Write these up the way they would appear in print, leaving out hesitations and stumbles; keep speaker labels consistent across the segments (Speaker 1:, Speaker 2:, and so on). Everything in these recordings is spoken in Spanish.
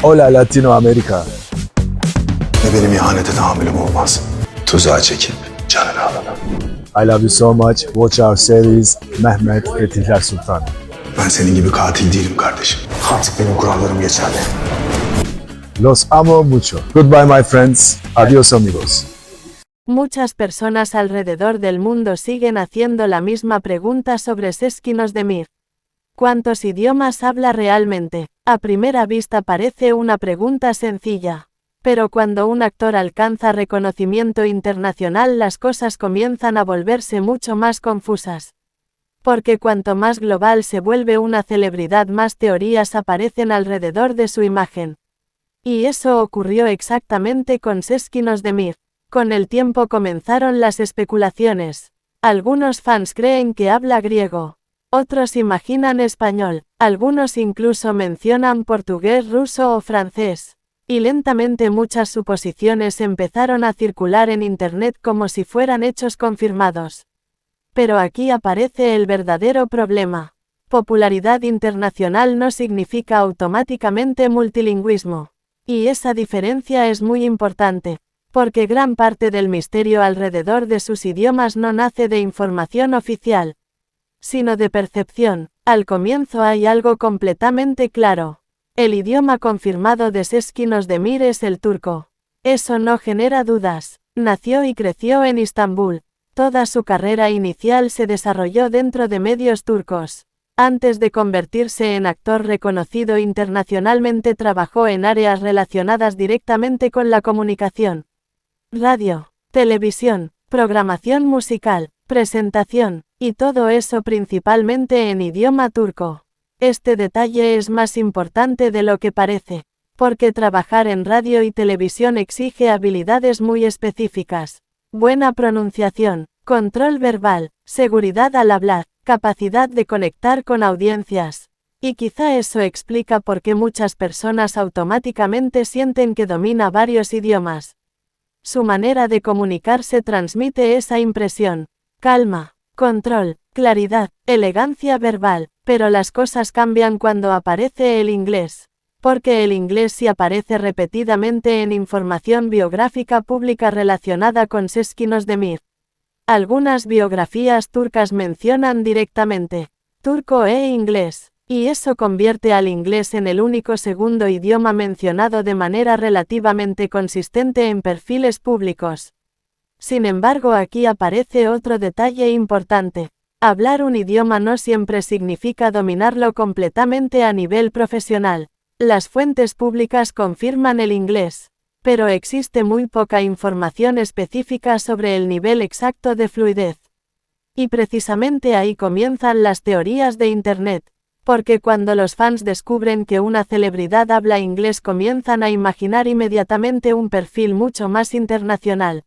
Speaker 1: Hola Latinoamérica.
Speaker 2: Ve benim ihanete tahammülüm olmaz. Tuzağa çekip canını alalım.
Speaker 1: I love you so much. Watch our series Mehmet Fetihler Sultan.
Speaker 2: Ben senin gibi katil değilim kardeşim. Artık benim kurallarım geçerli.
Speaker 1: Los amo mucho. Goodbye my friends. Adios amigos.
Speaker 3: Muchas personas alrededor del mundo siguen haciendo la misma pregunta sobre Sezgin Özdemir. ¿Cuántos idiomas habla realmente? A primera vista parece una pregunta sencilla. Pero cuando un actor alcanza reconocimiento internacional, las cosas comienzan a volverse mucho más confusas. Porque cuanto más global se vuelve una celebridad, más teorías aparecen alrededor de su imagen. Y eso ocurrió exactamente con Sezgin Özdemir. Con el tiempo comenzaron las especulaciones. Algunos fans creen que habla griego. Otros imaginan español. Algunos incluso mencionan portugués, ruso o francés. Y lentamente muchas suposiciones empezaron a circular en internet como si fueran hechos confirmados. Pero aquí aparece el verdadero problema. Popularidad internacional no significa automáticamente multilingüismo. Y esa diferencia es muy importante, porque gran parte del misterio alrededor de sus idiomas no nace de información oficial, sino de percepción. Al comienzo hay algo completamente claro. El idioma confirmado de Sezgin Özdemir es el turco. Eso no genera dudas. Nació y creció en Istambul. Toda su carrera inicial se desarrolló dentro de medios turcos. Antes de convertirse en actor reconocido internacionalmente, trabajó en áreas relacionadas directamente con la comunicación. Radio, televisión, programación musical, presentación, y todo eso principalmente en idioma turco. Este detalle es más importante de lo que parece, porque trabajar en radio y televisión exige habilidades muy específicas. Buena pronunciación, control verbal, seguridad al hablar, capacidad de conectar con audiencias. Y quizá eso explica por qué muchas personas automáticamente sienten que domina varios idiomas. Su manera de comunicarse transmite esa impresión. Calma, control, claridad, elegancia verbal, pero las cosas cambian cuando aparece el inglés. Porque el inglés sí aparece repetidamente en información biográfica pública relacionada con Sezgin Özdemir. Algunas biografías turcas mencionan directamente turco e inglés, y eso convierte al inglés en el único segundo idioma mencionado de manera relativamente consistente en perfiles públicos. Sin embargo, aquí aparece otro detalle importante. Hablar un idioma no siempre significa dominarlo completamente a nivel profesional. Las fuentes públicas confirman el inglés, pero existe muy poca información específica sobre el nivel exacto de fluidez. Y precisamente ahí comienzan las teorías de Internet, porque cuando los fans descubren que una celebridad habla inglés, comienzan a imaginar inmediatamente un perfil mucho más internacional.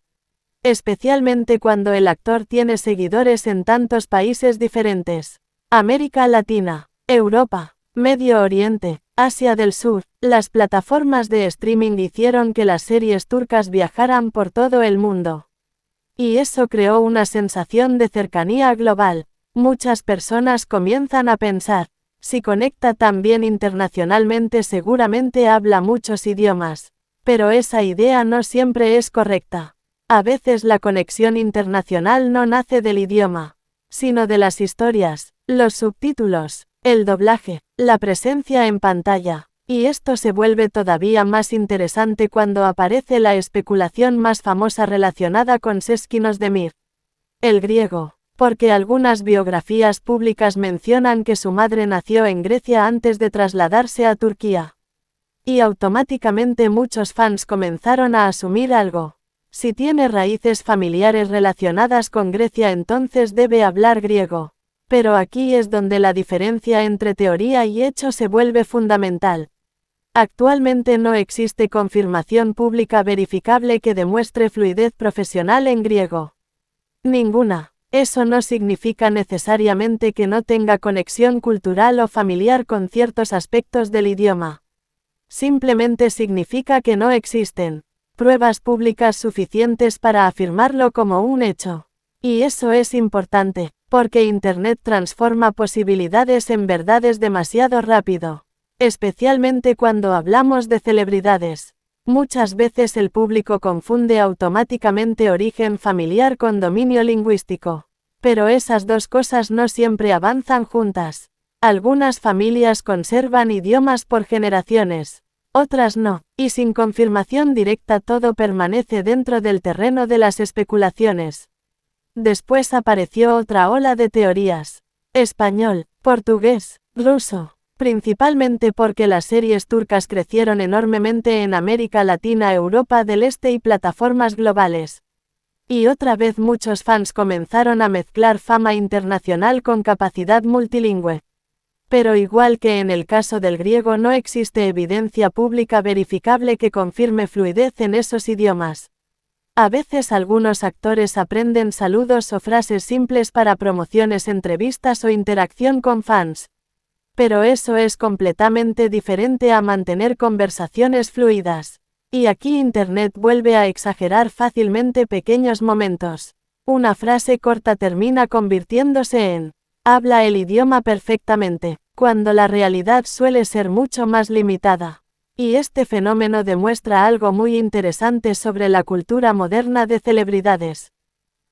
Speaker 3: Especialmente cuando el actor tiene seguidores en tantos países diferentes. América Latina, Europa, Medio Oriente, Asia del Sur. Las plataformas de streaming hicieron que las series turcas viajaran por todo el mundo. Y eso creó una sensación de cercanía global. Muchas personas comienzan a pensar, si conecta tan bien internacionalmente, seguramente habla muchos idiomas. Pero esa idea no siempre es correcta. A veces la conexión internacional no nace del idioma, sino de las historias, los subtítulos, el doblaje, la presencia en pantalla. Y esto se vuelve todavía más interesante cuando aparece la especulación más famosa relacionada con Sezgin Özdemir. El griego, porque algunas biografías públicas mencionan que su madre nació en Grecia antes de trasladarse a Turquía. Y automáticamente muchos fans comenzaron a asumir algo. Si tiene raíces familiares relacionadas con Grecia, entonces debe hablar griego. Pero aquí es donde la diferencia entre teoría y hecho se vuelve fundamental. Actualmente no existe confirmación pública verificable que demuestre fluidez profesional en griego. Ninguna. Eso no significa necesariamente que no tenga conexión cultural o familiar con ciertos aspectos del idioma. Simplemente significa que no existen pruebas públicas suficientes para afirmarlo como un hecho. Y eso es importante, porque Internet transforma posibilidades en verdades demasiado rápido. especialmente cuando hablamos de celebridades. Muchas veces el público confunde automáticamente origen familiar con dominio lingüístico. Pero esas dos cosas no siempre avanzan juntas. Algunas familias conservan idiomas por generaciones, otras no, y sin confirmación directa todo permanece dentro del terreno de las especulaciones. Después apareció otra ola de teorías. Español, portugués, ruso. Principalmente porque las series turcas crecieron enormemente en América Latina, Europa del Este y plataformas globales. Y otra vez muchos fans comenzaron a mezclar fama internacional con capacidad multilingüe. Pero igual que en el caso del griego no existe evidencia pública verificable que confirme fluidez en esos idiomas. A veces algunos actores aprenden saludos o frases simples para promociones, entrevistas o interacción con fans. Pero eso es completamente diferente a mantener conversaciones fluidas. Y aquí Internet vuelve a exagerar fácilmente pequeños momentos. Una frase corta termina convirtiéndose en habla el idioma perfectamente, cuando la realidad suele ser mucho más limitada. Y este fenómeno demuestra algo muy interesante sobre la cultura moderna de celebridades.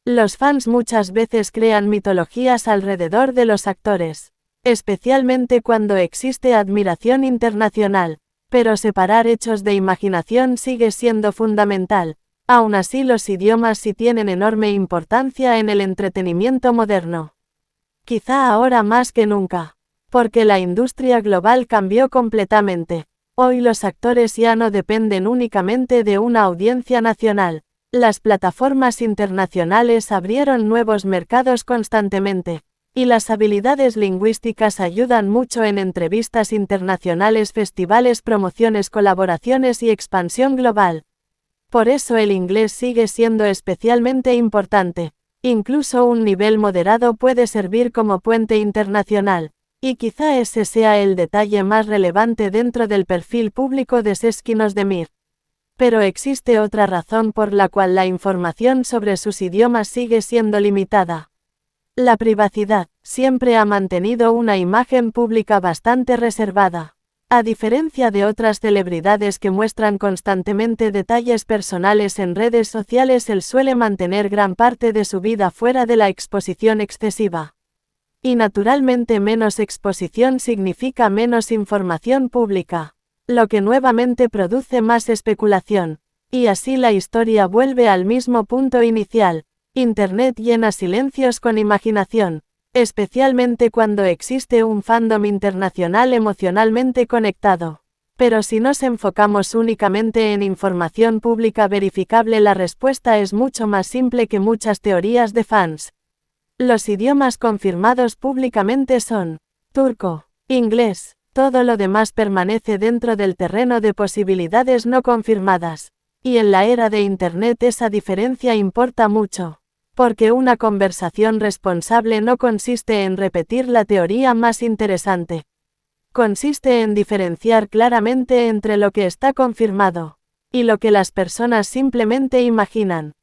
Speaker 3: Los fans muchas veces crean mitologías alrededor de los actores, especialmente cuando existe admiración internacional, pero separar hechos de imaginación sigue siendo fundamental. Aún así, los idiomas sí tienen enorme importancia en el entretenimiento moderno. Quizá ahora más que nunca, porque la industria global cambió completamente. Hoy los actores ya no dependen únicamente de una audiencia nacional. Las plataformas internacionales abrieron nuevos mercados constantemente. Y las habilidades lingüísticas ayudan mucho en entrevistas internacionales, festivales, promociones, colaboraciones y expansión global. Por eso el inglés sigue siendo especialmente importante. Incluso un nivel moderado puede servir como puente internacional. Y quizá ese sea el detalle más relevante dentro del perfil público de Seskimos Demir. Pero existe otra razón por la cual la información sobre sus idiomas sigue siendo limitada. La privacidad siempre ha mantenido una imagen pública bastante reservada. A diferencia de otras celebridades que muestran constantemente detalles personales en redes sociales, él suele mantener gran parte de su vida fuera de la exposición excesiva. Y naturalmente menos exposición significa menos información pública, lo que nuevamente produce más especulación. Y así la historia vuelve al mismo punto inicial. Internet llena silencios con imaginación, especialmente cuando existe un fandom internacional emocionalmente conectado. Pero si nos enfocamos únicamente en información pública verificable, la respuesta es mucho más simple que muchas teorías de fans. Los idiomas confirmados públicamente son turco, inglés, todo lo demás permanece dentro del terreno de posibilidades no confirmadas. Y en la era de Internet esa diferencia importa mucho. Porque una conversación responsable no consiste en repetir la teoría más interesante. Consiste en diferenciar claramente entre lo que está confirmado y lo que las personas simplemente imaginan.